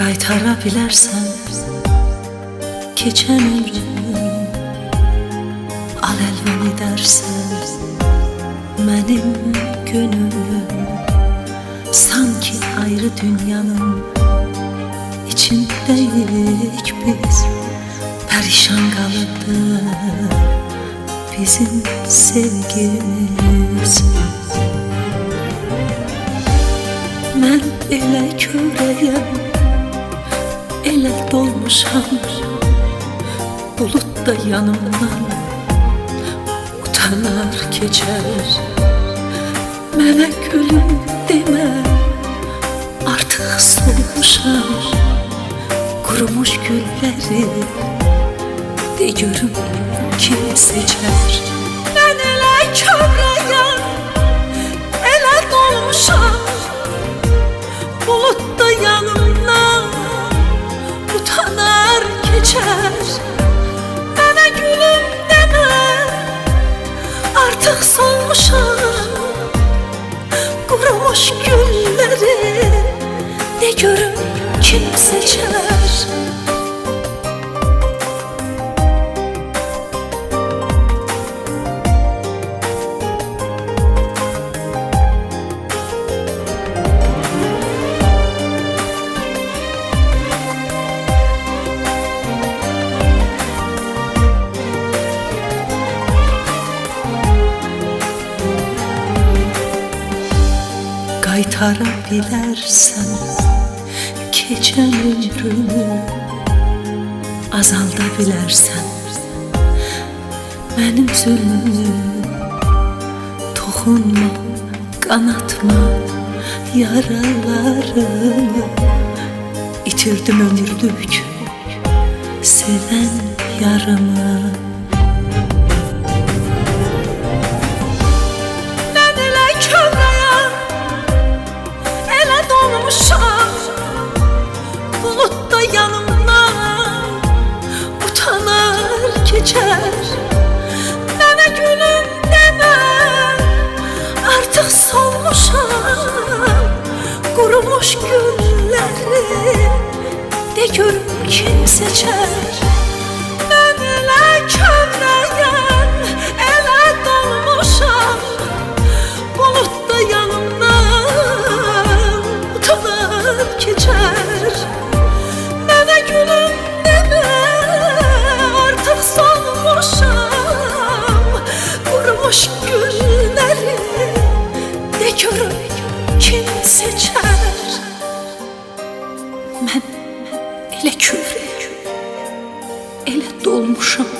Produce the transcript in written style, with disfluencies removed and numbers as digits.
Qaytara bilərsən keçən ömrümü, al əlvan edərsən mənim gönlümü. Sanki ayrı dünyanın içindəyik biz, pərişan qalıbdı bizim sevgimiz. Mən elə körəyəm, elə dolmuşam, bulut da yanımdan utanar keçər. Mənə gülüm demə, artıq solmuşam, qurumuş gülləri de görüm kim seçər. Mən elə körəyəm, elə dolmuşam, bulut da yanımdan utanar keçər. Mənə gülüm demə, artıq solmuşam, qurumuş gülləri de görüm kim seçər. Qaytara bilərsən keçən ömrümü, azalda bilərsən mənim zülmümü. Toxunma, qanatma yaralarımı, itirdim ömürlük sevən yarımı. Bulut da yanımdan utanar keçər. Mənə gülüm demə, artıq solmuşam, qurumuş gülləri de görüm kim seçər. Mən elə körəyəm, elə dolmuşam, bulut da yanımdan utanar keçər. Mənə gülüm demə, artıq solmuşam, qurumuş gülləri de görüm kim seçər. Mən elə körəyəm, elə dolmuşam,